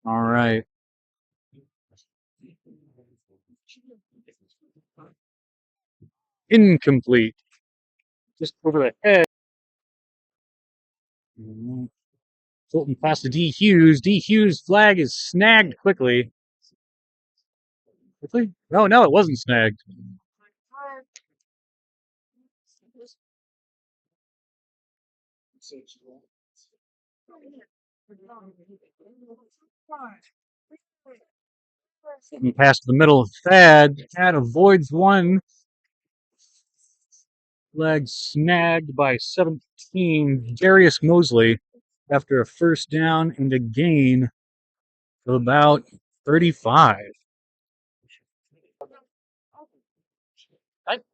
All right. Incomplete. Just over the head. Fulton pass to D. Hughes. D. Hughes' flag is snagged quickly. Quickly? No, no, it wasn't snagged. Fulton pass to the middle of Thad. Thad avoids one. Flag snagged by 17. Darius Mosley after a first down and a gain of about 35.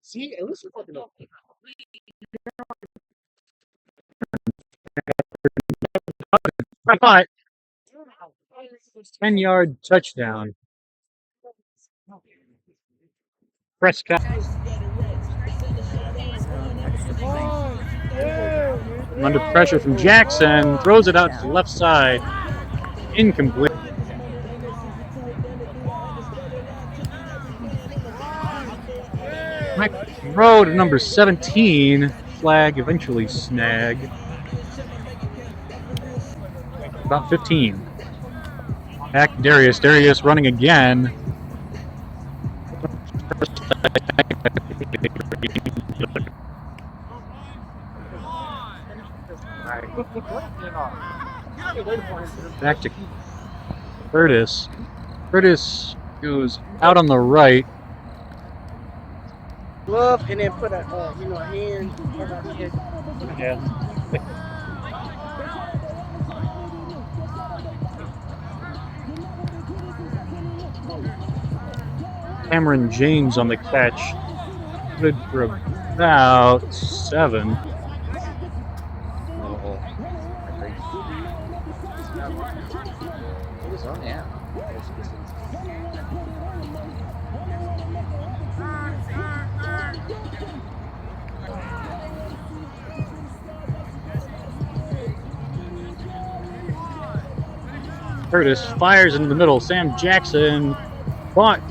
See, at least I thought 10-yard touchdown. Prescott under pressure from Jackson, throws it out to the left side, incomplete. Throw to number 17, flag eventually snagged. About 15. Back to Darius. Darius running again. Back to Curtis. Curtis goes out on the right. Glove and then put a hand over his head. Cameron James on the catch. Good for about 7. Curtis fires into the middle. Sam Jackson caught.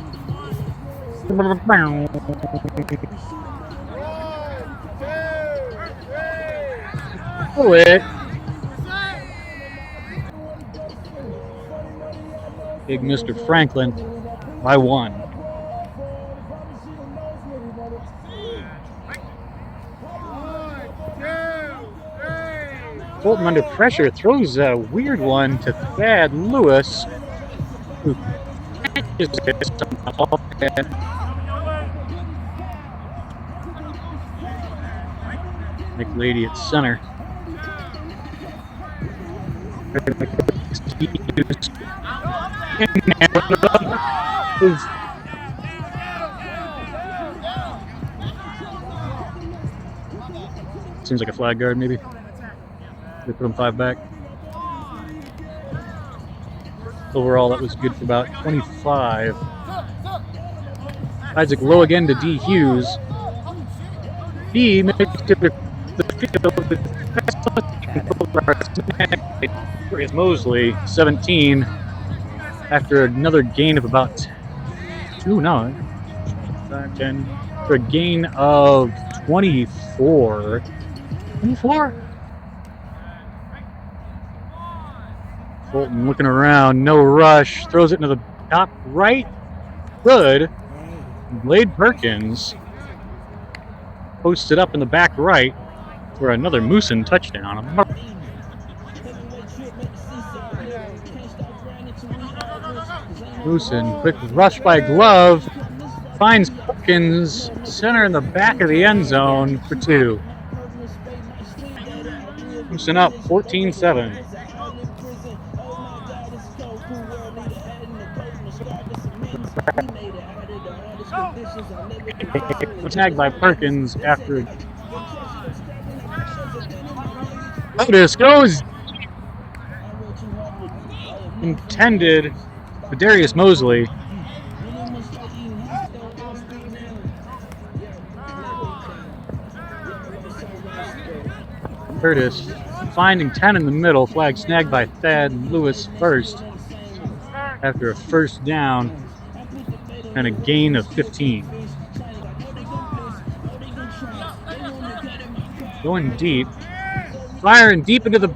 It. Big Mr. Franklin by 1. Fulton under pressure throws a weird one to Thad Lewis, who catches it somehow. McLady at center. Seems like a flag guard, maybe. They put him 5 back. Overall, that was good for about 25. Isaac low again to D. Hughes. D makes it to the field. Is Mosley 17 after another gain of about 10 for a gain of 24. 24? Fulton looking around, no rush, throws it into the top right. Good. Blade Perkins posted up in the back right for another Moosen touchdown. Moosen, quick rush by Glove, finds Perkins, center in the back of the end zone for 2. Moosen up 14-7. Tagged by Perkins after Otis goes intended for Darius Mosley. Curtis finding 10 in the middle, flag snagged by Thad Lewis first. after a first down and a gain of 15. Going deep, firing deep into the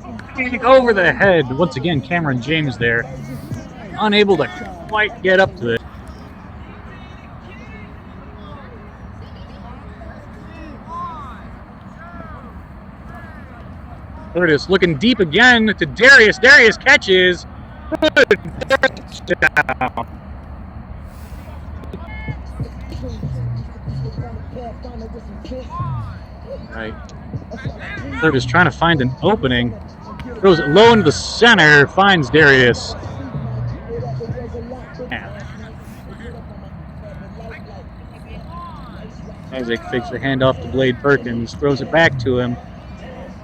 over the head. Once again, Cameron James there, unable to quite get up to it. Curtis looking deep again to Darius. Darius catches. Good touchdown. Right. Curtis trying to find an opening. Throws it low into the center. Finds Darius. Isaac fakes the handoff to Blade Perkins. Throws it back to him.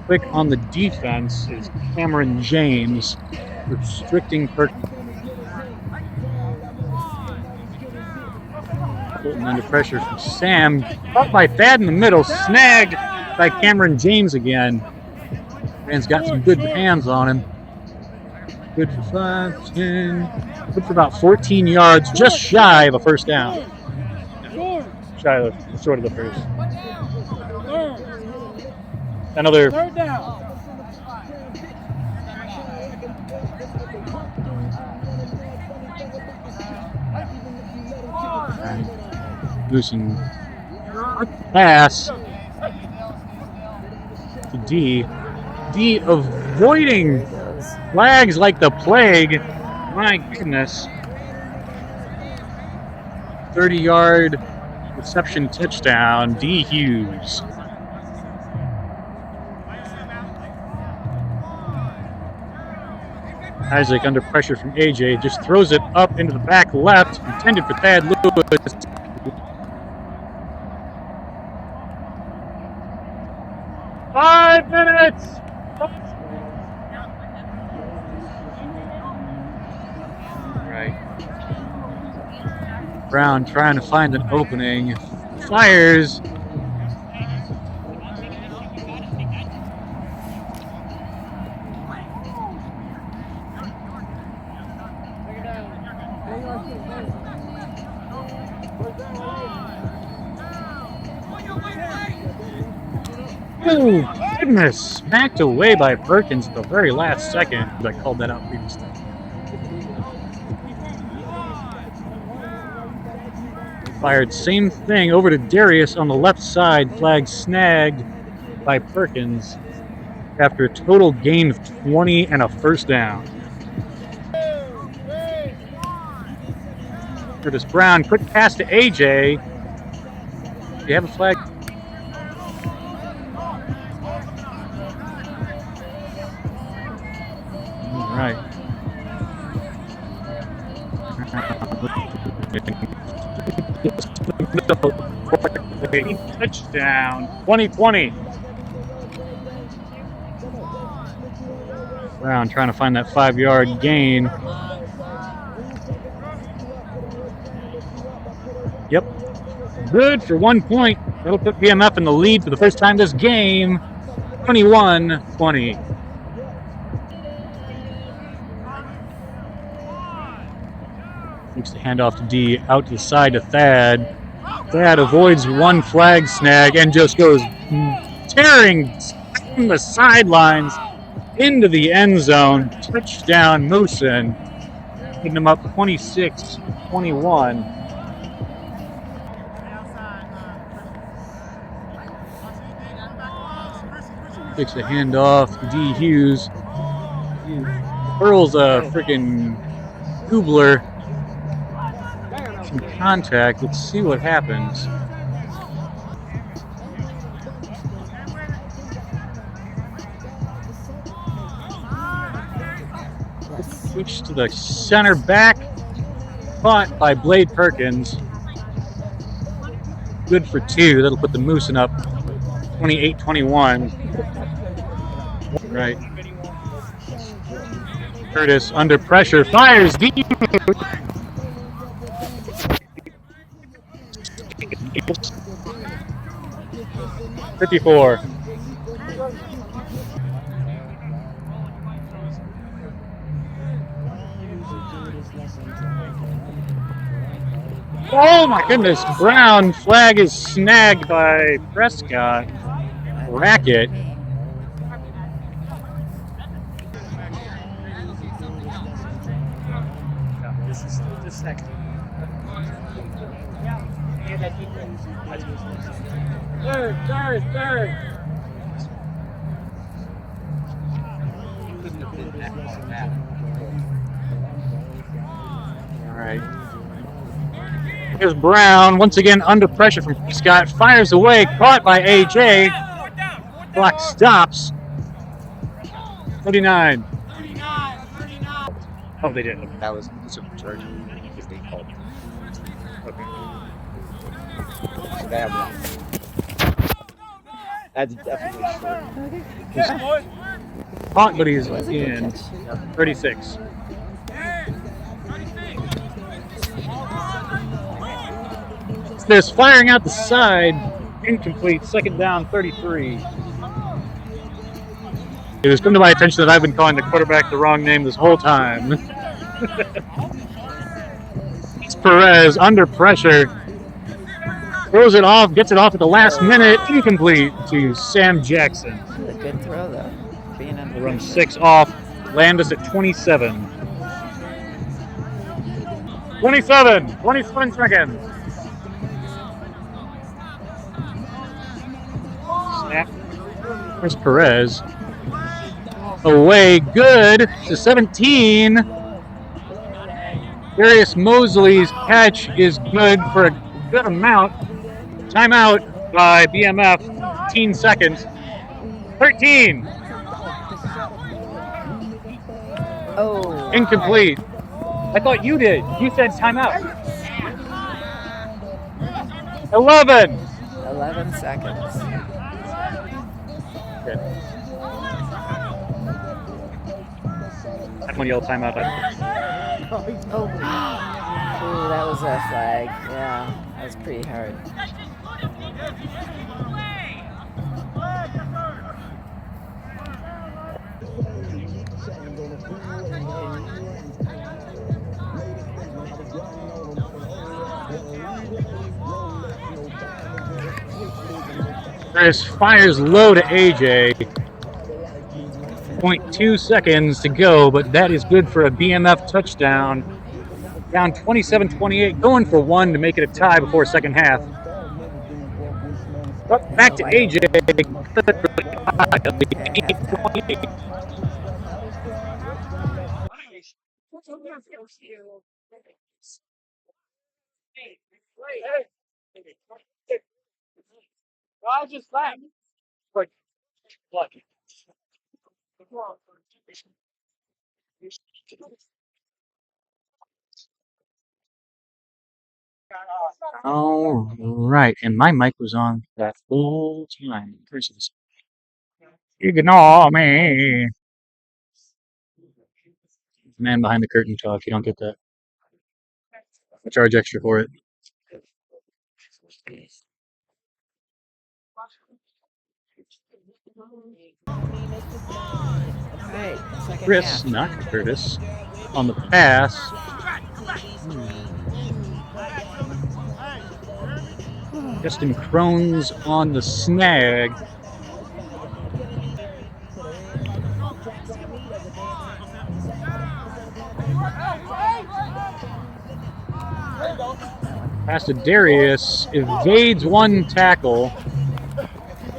Quick on the defense is Cameron James, restricting Perkins. Putting under pressure from Sam. Caught by Thad in the middle. Snagged by Cameron James again. Man's got some good hands on him. Good for 5, 10. Good for about 14 yards. Just shy of a first down. Short of the first. Another third down. Moosen pass to D. D avoiding flags like the plague. My goodness. 30-yard reception touchdown. D Hughes. Isaac under pressure from AJ just throws it up into the back left, intended for Thad Lewis. Five minutes. Right. Brown trying to find an opening. Fires. Oh, goodness. Smacked away by Perkins at the very last second. I called that out previously. Fired same thing over to Darius on the left side. Flag snagged by Perkins after a total gain of 20 and a first down. Curtis Brown, quick pass to AJ. Do you have a flag? All right. Touchdown, 2020. Brown trying to find that 5-yard gain. Yep. Good for 1 point. That'll put BMF in the lead for the first time this game. 21-20. Takes the handoff to D, out to the side to Thad. Thad avoids one flag snag and just goes tearing from the sidelines into the end zone. Touchdown, Moosen. Putting him up 26-21. Takes the handoff to D. Hughes. Hurls a freaking Goobler. Some contact. Let's see what happens. Switch to the center back. Caught by Blade Perkins. Good for 2. That'll put the Moosen up 28-21. Right. Curtis under pressure. Fires deep. 54. Oh my goodness, Brown flag is snagged by Prescott. Racket. Just second. And that defense. Third. Couldn't have been that far back. All right. Here's Brown, once again under pressure from Prescott, fires away, caught by AJ. Clock stops. 39. Oh, they did. That was supercharging if they called. Okay. So they have one. That's definitely short. Caught, but he's in 36. There's firing out the side, incomplete, second down, 33. It has come to my attention that I've been calling the quarterback the wrong name this whole time. It's Perez under pressure. Throws it off, gets it off at the last minute, incomplete to Sam Jackson. A good throw, though. Being under Run pressure. 6 off, land us at 27. 27 seconds. Snap. There's Perez. Away, good to 17. Darius Mosley's catch is good for a good amount. Timeout by BMF, 15 seconds. 13. Oh. Incomplete. I thought you did. You said timeout. 11. 11 seconds. Good. I'm gonna yell timeout. Oh. Ooh, that was a flag. Yeah, that was pretty hard. Chris fires low to AJ. 0.2 seconds to go, but that is good for a BMF touchdown. Down 27-28, going for one to make it a tie before second half. Up back to AJ. I just laughed. What? All right, and my mic was on that whole time. Ignore me. Man behind the curtain talk. You don't get that. I charge extra for it. Alright, second Chris, half. not Curtis, on the pass. Justin Crones on the snag. Pass to Darius, evades one tackle.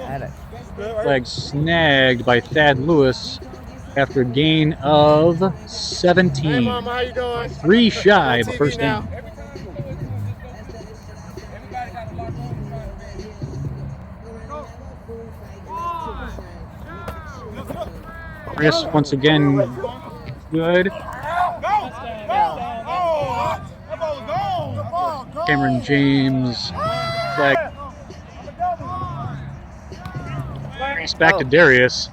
Had it. Flag snagged by Thad Lewis after a gain of 17. 3 shy of a first down. Chris once again good. Cameron James flag. Chris back to Darius.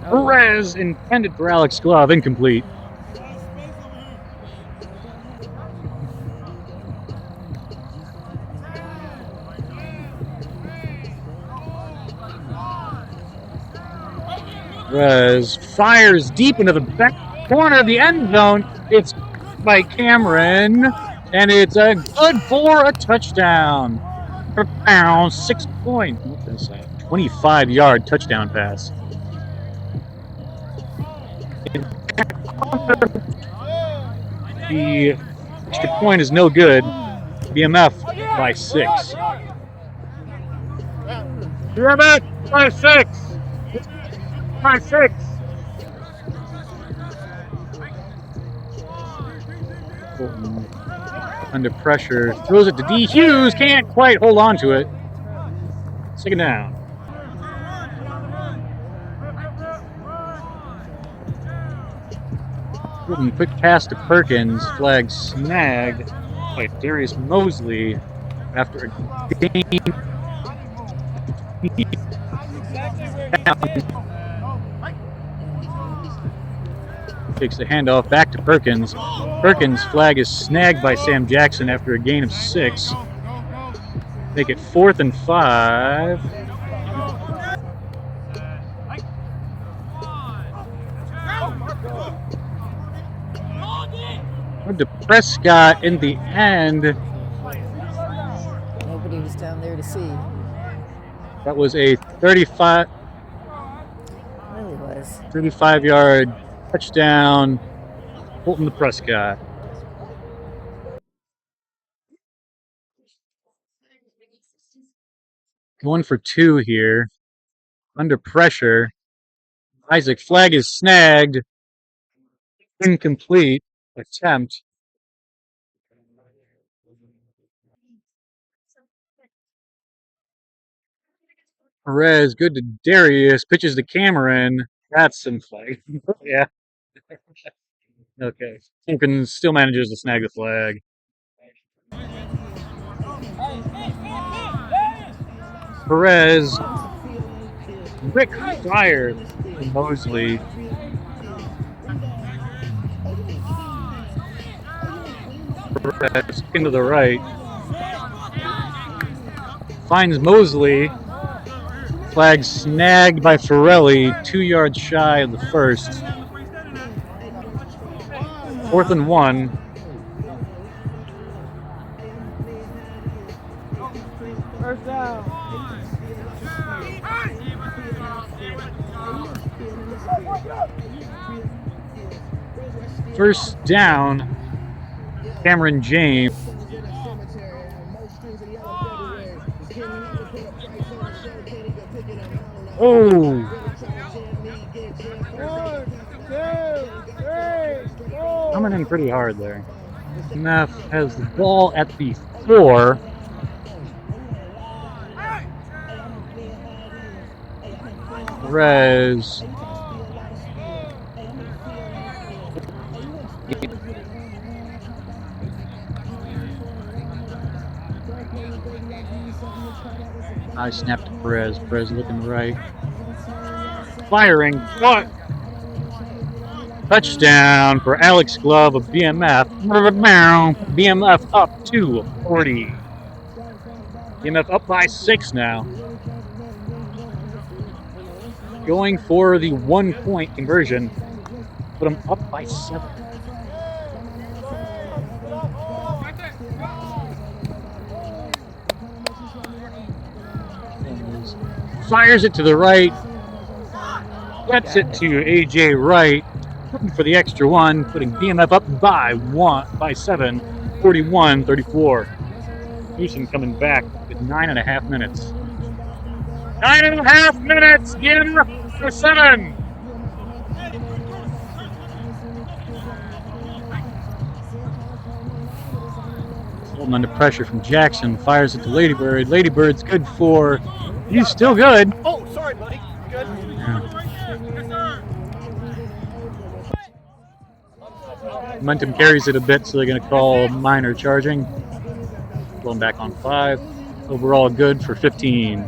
Perez intended for Alex Glove, incomplete. Rez fires deep into the back corner of the end zone. It's by Cameron, and it's a good for a touchdown. 6 point. What is that? 25-yard touchdown pass. The extra point is no good. BMF by 6. BMF by 6. By 6. Under pressure, throws it to D. Hughes, can't quite hold on to it. Second down. Quick pass to Perkins, flag snagged by Darius Mosley after a game. Takes the handoff back to Perkins. Perkins' flag is snagged by Sam Jackson after a gain of 6. Make it 4th and 5. Went to Prescott in the end. Nobody was down there to see. That was a 35. Really was. 35-yard touchdown. Holton to Prescott. Going for 2 here. Under pressure. Isaac, flag is snagged. Incomplete attempt. Perez, good to Darius. Pitches to Cameron. That's some flag. Yeah. Okay. Lincoln still manages to snag the flag. Perez. Rick fired Mosley. Perez into the right. Finds Mosley. Flag snagged by Ferrelli, 2 yards shy of the first. 4th and 1. First down. First down, Cameron James. Oh! 1, 2, 3, 4. Coming in pretty hard there. BMF has the ball at the 4. Perez. I snapped to Perez. Perez looking right. Firing. What? Touchdown for Alex Glove of BMF. BMF up to 40. BMF up by 6 now. Going for the 1-point conversion. Put them up by 7. Fires it to the right. Gets it to AJ Wright. Looking for the extra 1. Putting BMF up by 7. 41-34. Moosen coming back with 9.5 minutes. 9.5 minutes. BMF for 7. Holding under pressure from Jackson. Fires it to Ladybird. Ladybird's good for. He's still good. Oh, sorry, buddy. Good. Yeah. Momentum carries it a bit, so they're going to call minor charging. Going back on 5. Overall good for 15.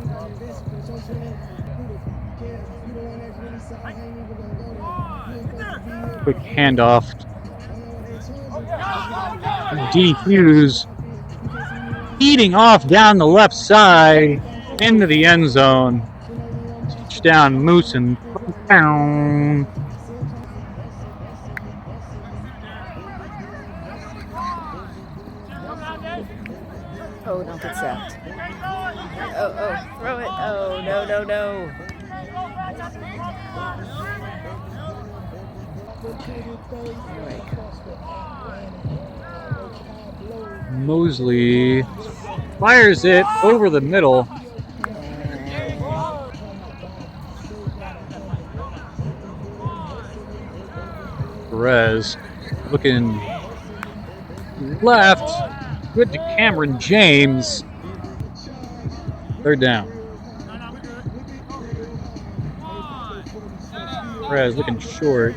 Quick handoff. D. Hughes eating off down the left side into the end zone. Touchdown, Moosen. Bow. Oh, don't get sacked. Oh, throw it. Oh, no. Mosley fires it over the middle. Perez looking left. Good to Cameron James. Third down. Perez looking short.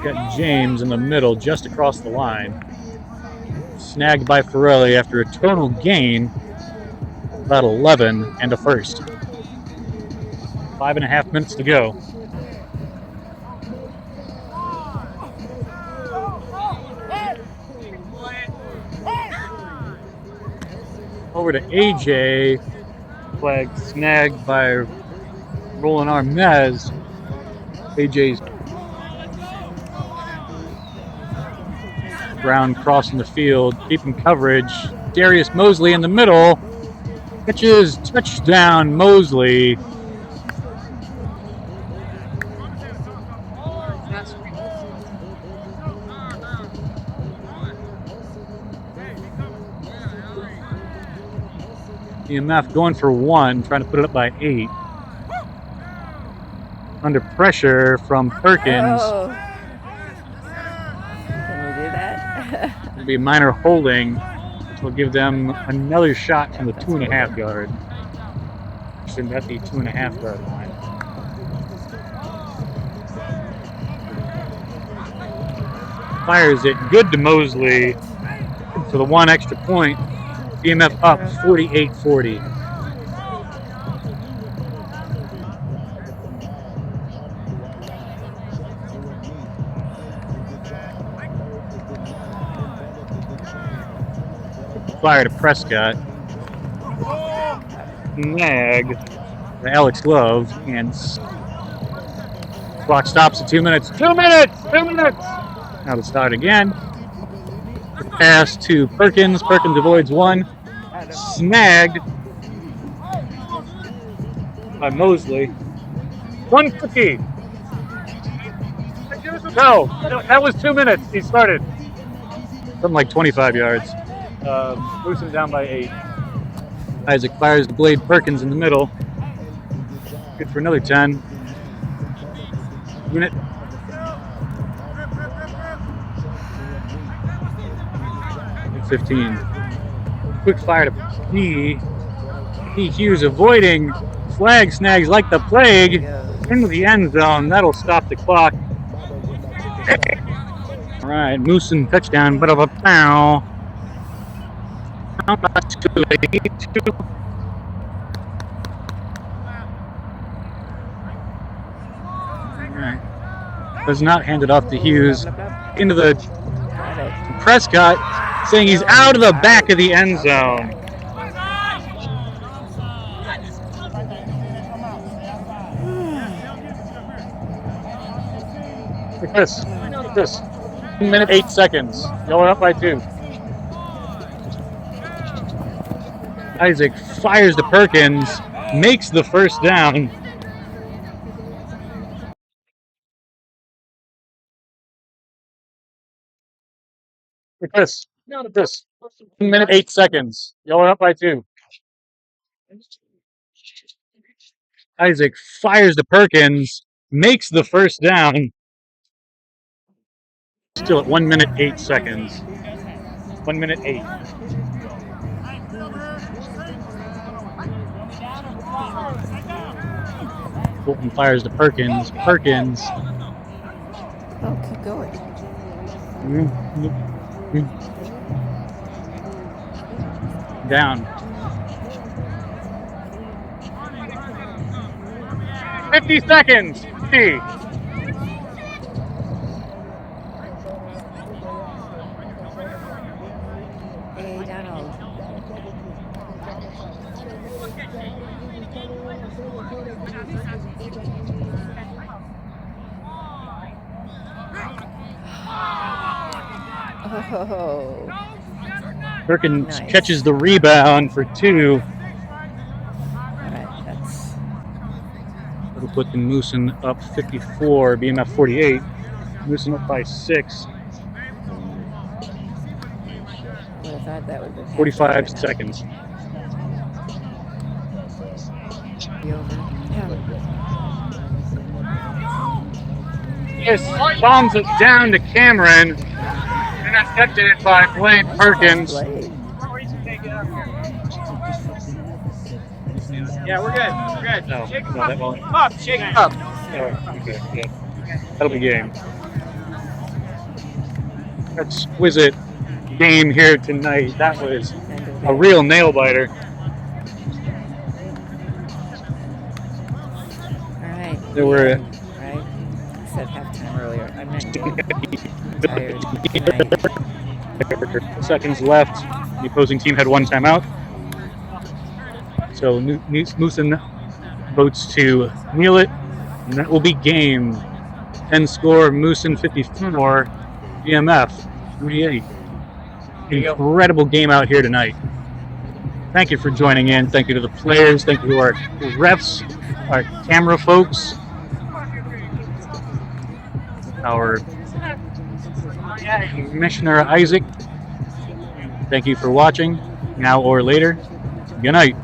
Got James in the middle, just across the line. Snagged by Ferrelli after a total gain of about 11 and a first. 5.5 minutes to go. Over to AJ. Flag snagged by Roland Armez. AJ's Brown crossing the field, keeping coverage. Darius Mosley in the middle. Catches, touchdown, Mosley. BMF going for 1, trying to put it up by 8. Under pressure from Perkins. Oh. Can we do that? It'll be minor holding, which will give them another shot from the 2.5 yard. Shouldn't that be 2.5 yard line? Fires it good to Mosley for the 1 extra point. BMF up 48-40. Fire to Prescott. Nag to Alex Love, and clock stops at 2 minutes. 2 minutes! 2 minutes! Now to start again. Pass to Perkins. Perkins avoids 1. Snagged by Mosley. 150. No, that was 2 minutes. He started. Something like 25 yards. Moosen down by 8. Isaac fires the blade. Perkins in the middle. Good for another 10. Unit. And 15. Quick fire to P. P. Hughes avoiding. Flag snags like the plague into the end zone. That'll stop the clock. All right, Moosen touchdown. But of a pow. All right. Does not hand it off to Hughes. Into the Prescott, saying he's out of the back of the end zone. Chris, 1 minute 8 seconds. Y'all are up by 2. Isaac fires to Perkins, makes the first down. Chris, 1 minute 8 seconds. Y'all are up by 2. Isaac fires to Perkins, makes the first down. Still at 1 minute 8 seconds. 1 minute 8. Bolton fires to Perkins. Perkins. Oh, keep going. Down. 50 seconds. See. Hey, Donald. Oh. Perkins Nice. catches the rebound for 2. Alright, that's That'll put the Moosen up 54, BMF 48. Moosen up by 6, I would have thought that would have been 45 seconds. be over. Yeah. Yes, bombs it down to Cameron. Intercepted by Blade Perkins. Blade. Yeah, we're good. We're good. No, Shake no, him that won't. up. Shake him up. Okay, yeah. That'll be game. Exquisite game here tonight. That was End of a game. real nail biter. Alright. There were Right? I said halftime earlier. I meant game. I'm tired. Good night. seconds left. The opposing team had 1 timeout. So Moosen votes to kneel it, and that will be game. 10 score, Moosen 54, BMF 48. Incredible game out here tonight. Thank you for joining in. Thank you to the players. Thank you to our refs, our camera folks, our Commissioner Isaac. Thank you for watching, now or later. Good night.